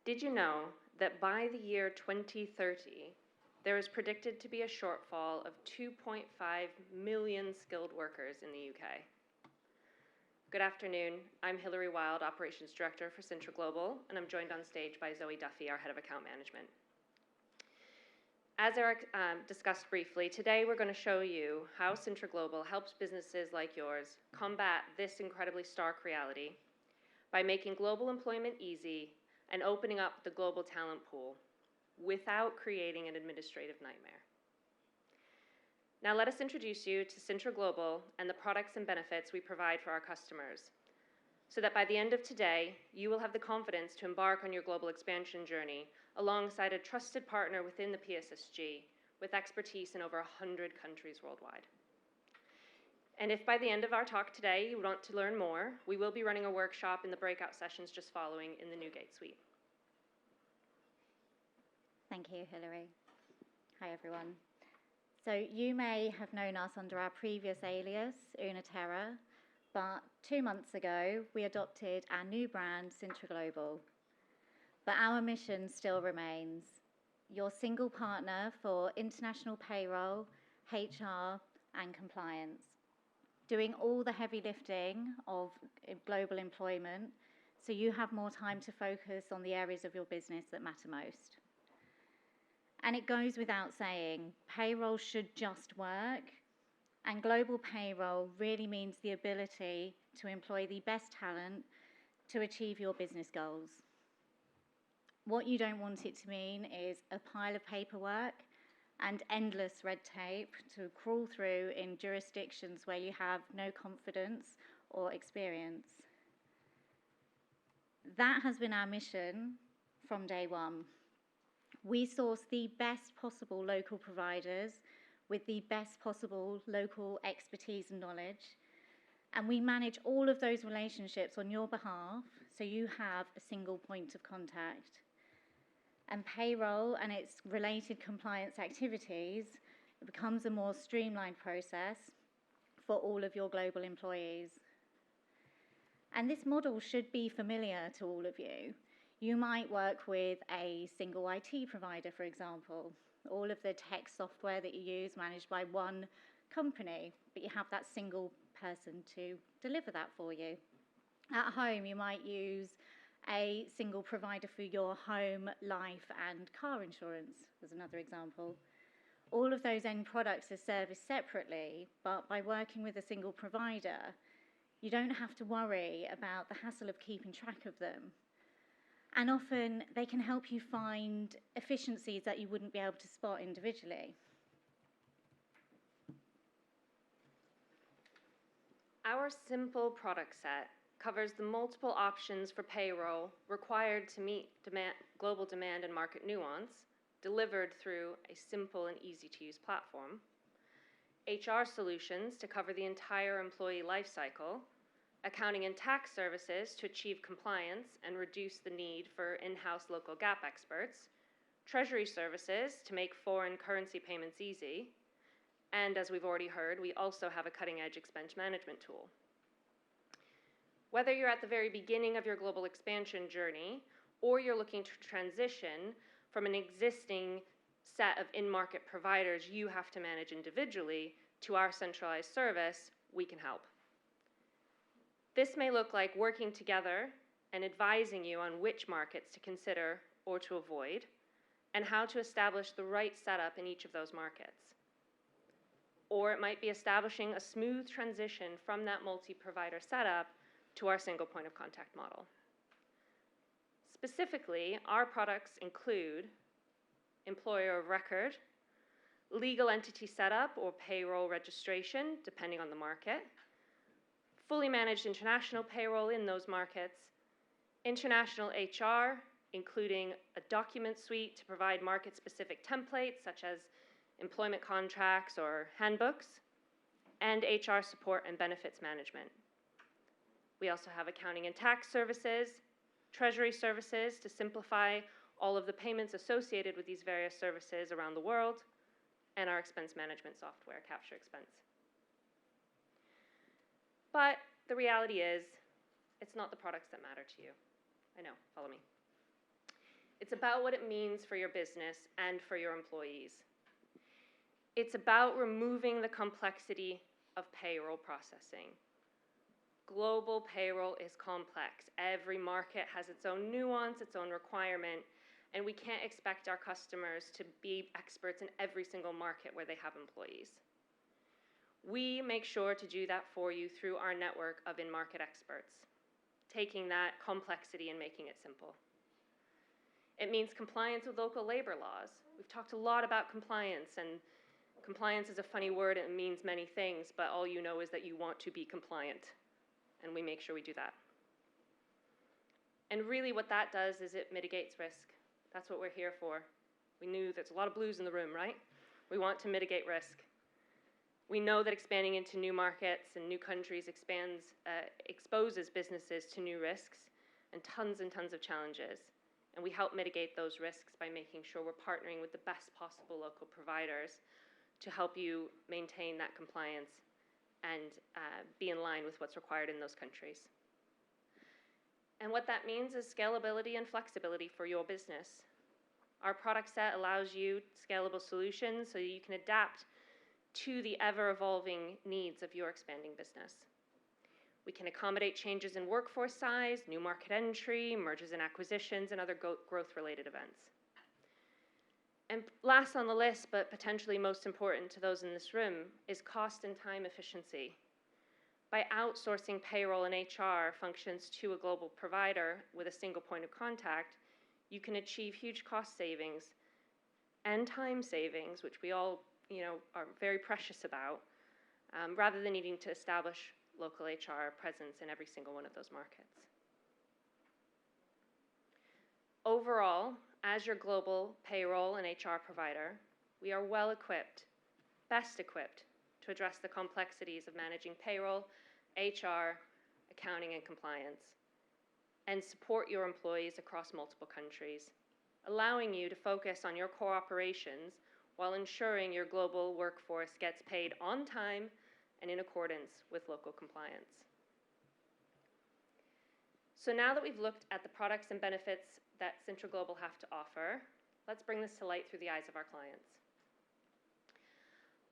Did you know that by the year 2030, there is predicted to be a shortfall of 2.5 million skilled workers in the UK? Good afternoon. I'm Hilary, Operations Director for Cintra Global, and I'm joined on stage by Zoe Duffy, our Head of Account Management. As Eric discussed briefly, today we're going to show you how Cintra Global helps businesses like yours combat this incredibly stark reality by making global employment easy and opening up the global talent pool without creating an administrative nightmare. Now let us introduce you to Cintra Global and the products and benefits we provide for our customers, so that by the end of today, you will have the confidence to embark on your global expansion journey alongside a trusted partner within the PSSG with expertise in over 100 countries worldwide. And if by the end of our talk today you want to learn more, we will be running a workshop in the breakout sessions just following in the Newgate Suite. Thank you, Hilary. Hi, everyone. So you may have known us under our previous alias, Una Terra, but 2 months ago, we adopted our new brand, Cintra Global. But our mission still remains: your single partner for international payroll, HR, and compliance, doing all the heavy lifting of global employment so you have more time to focus on the areas of your business that matter most. And it goes without saying, payroll should just work, and global payroll really means the ability to employ the best talent to achieve your business goals. What you don't want it to mean is a pile of paperwork and endless red tape to crawl through in jurisdictions where you have no confidence or experience. That has been our mission from day one. We source the best possible local providers with the best possible local expertise and knowledge, and we manage all of those relationships on your behalf so you have a single point of contact. And payroll and its related compliance activities becomes a more streamlined process for all of your global employees. And this model should be familiar to all of you. You might work with a single IT provider, for example, all of the tech software that you use managed by one company, but you have that single person to deliver that for you. At home, you might use a single provider for your home, life, and car insurance, as another example. All of those end products are serviced separately, but by working with a single provider, you don't have to worry about the hassle of keeping track of them. And often, they can help you find efficiencies that you wouldn't be able to spot individually. Our simple product set covers the multiple options for payroll required to meet global demand and market nuance, delivered through a simple and easy-to-use platform, HR solutions to cover the entire employee life cycle, accounting and tax services to achieve compliance and reduce the need for in-house local GAAP experts, treasury services to make foreign currency payments easy, and as we've already heard, we also have a cutting-edge expense management tool. Whether you're at the very beginning of your global expansion journey or you're looking to transition from an existing set of in-market providers you have to manage individually to our centralized service, we can help. This may look like working together and advising you on which markets to consider or to avoid, and how to establish the right setup in each of those markets. Or it might be establishing a smooth transition from that multi-provider setup to our single point of contact model. Specifically, our products include employer of record, legal entity setup or payroll registration, depending on the market, fully managed international payroll in those markets, international HR, including a document suite to provide market-specific templates such as employment contracts or handbooks, and HR support and benefits management. We also have accounting and tax services, treasury services to simplify all of the payments associated with these various services around the world, and our expense management software, Capture Expense. But the reality is, it's not the products that matter to you. I know, follow me. It's about what it means for your business and for your employees. It's about removing the complexity of payroll processing. Global payroll is complex. Every market has its own nuance, its own requirement, and we can't expect our customers to be experts in every single market where they have employees. We make sure to do that for you through our network of in-market experts, taking that complexity and making it simple. It means compliance with local labor laws. We've talked a lot about compliance, and compliance is a funny word. It means many things, but all you know is that you want to be compliant, and we make sure we do that. And really what that does is it mitigates risk. That's what we're here for. We knew there's a lot of blues in the room, right? We want to mitigate risk. We know that expanding into new markets and new countries exposes businesses to new risks and tons of challenges. And we help mitigate those risks by making sure we're partnering with the best possible local providers to help you maintain that compliance and be in line with what's required in those countries. And what that means is scalability and flexibility for your business. Our product set allows you scalable solutions so you can adapt to the ever-evolving needs of your expanding business. We can accommodate changes in workforce size, new market entry, mergers and acquisitions, and other growth-related events. And last on the list, but potentially most important to those in this room, is cost and time efficiency. By outsourcing payroll and HR functions to a global provider with a single point of contact, you can achieve huge cost savings and time savings, which we all are very precious about, rather than needing to establish local HR presence in every single one of those markets. Overall, as your global payroll and HR provider, we are well equipped, best equipped, to address the complexities of managing payroll, HR, accounting, and compliance, and support your employees across multiple countries, allowing you to focus on your core operations while ensuring your global workforce gets paid on time and in accordance with local compliance. So now that we've looked at the products and benefits that Cintra Global have to offer, let's bring this to light through the eyes of our clients.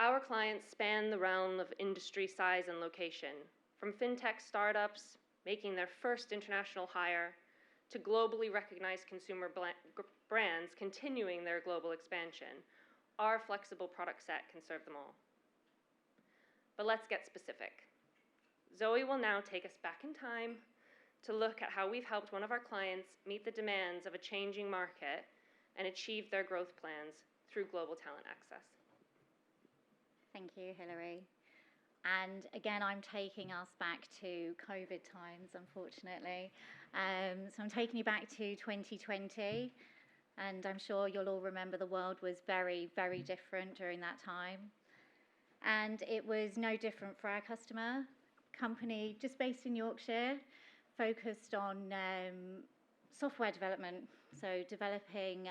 Our clients span the realm of industry size and location, from fintech startups making their first international hire to globally recognized consumer brands continuing their global expansion. Our flexible product set can serve them all. But let's get specific. Zoe will now take us back in time to look at how we've helped one of our clients meet the demands of a changing market and achieve their growth plans through global talent access. Thank you, Hilary. And again, I'm taking us back to COVID times, unfortunately. So I'm taking you back to 2020, and I'm sure you'll all remember the world was very, very different during that time. And it was no different for our customer, company just based in Yorkshire, focused on software development, so developing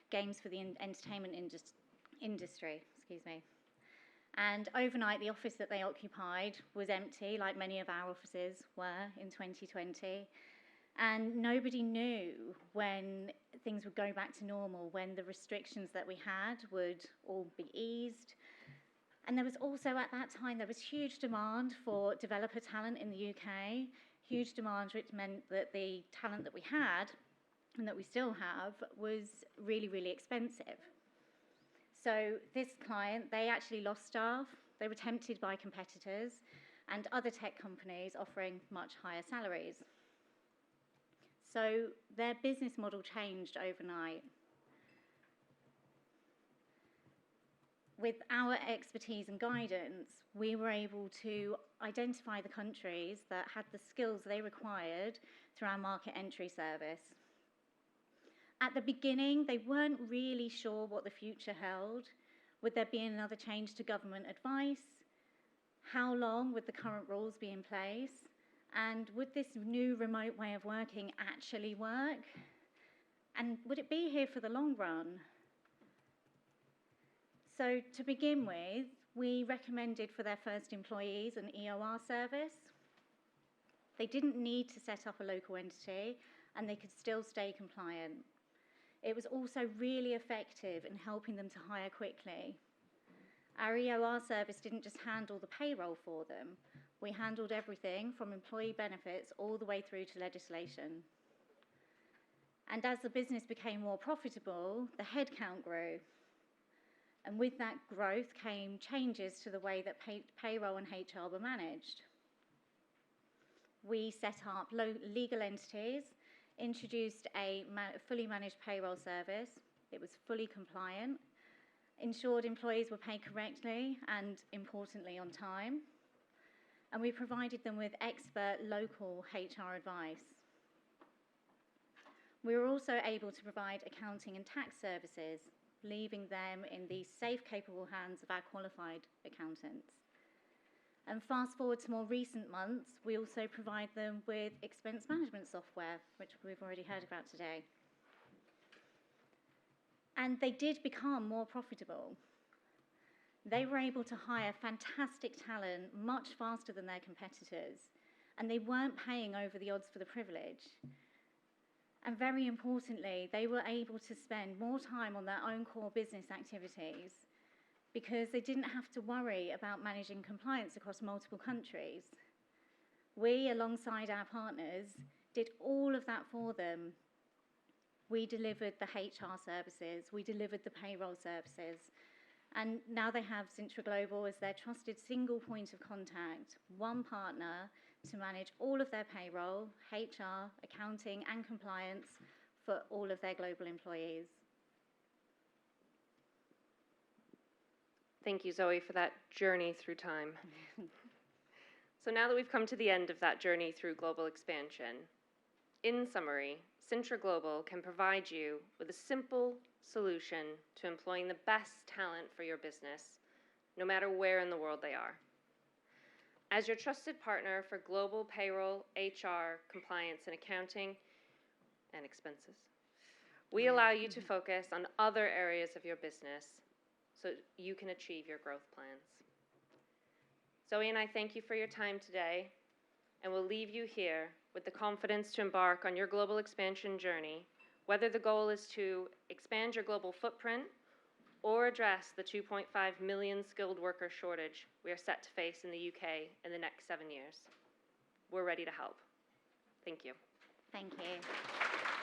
games for the entertainment industry, excuse me. And overnight, the office that they occupied was empty, like many of our offices were in 2020. And nobody knew when things would go back to normal, when the restrictions that we had would all be eased. And there was also, at that time, there was huge demand for developer talent in the UK, huge demand, which meant that the talent that we had, and that we still have, was really, really expensive. So this client, they actually lost staff. They were tempted by competitors and other tech companies offering much higher salaries. So their business model changed overnight. With our expertise and guidance, we were able to identify the countries that had the skills they required through our market entry service. At the beginning, they weren't really sure what the future held. Would there be another change to government advice? How long would the current rules be in place? And would this new remote way of working actually work? And would it be here for the long run? So to begin with, we recommended for their first employees an EOR service. They didn't need to set up a local entity, and they could still stay compliant. It was also really effective in helping them to hire quickly. Our EOR service didn't just handle the payroll for them. We handled everything from employee benefits all the way through to legislation. And as the business became more profitable, the headcount grew. And with that growth came changes to the way that payroll and HR were managed. We set up legal entities, introduced a fully managed payroll service. It was fully compliant, ensured employees were paid correctly and, importantly, on time. And we provided them with expert local HR advice. We were also able to provide accounting and tax services, leaving them in the safe, capable hands of our qualified accountants. And fast forward to more recent months, we also provide them with expense management software, which we've already heard about today. And they did become more profitable. They were able to hire fantastic talent much faster than their competitors, and they weren't paying over the odds for the privilege. And very importantly, they were able to spend more time on their own core business activities because they didn't have to worry about managing compliance across multiple countries. We, alongside our partners, did all of that for them. We delivered the HR services, we delivered the payroll services, and now they have Cintra Global as their trusted single point of contact, one partner to manage all of their payroll, HR, accounting, and compliance for all of their global employees. Thank you, Zoe, for that journey through time. So now that we've come to the end of that journey through global expansion, in summary, Cintra Global can provide you with a simple solution to employing the best talent for your business, no matter where in the world they are. As your trusted partner for global payroll, HR, compliance, and accounting, and expenses, we allow you to focus on other areas of your business so you can achieve your growth plans. Zoe and I thank you for your time today, and we'll leave you here with the confidence to embark on your global expansion journey, whether the goal is to expand your global footprint or address the 2.5 million skilled worker shortage we are set to face in the UK in the next 7 years. We're ready to help. Thank you. Thank you.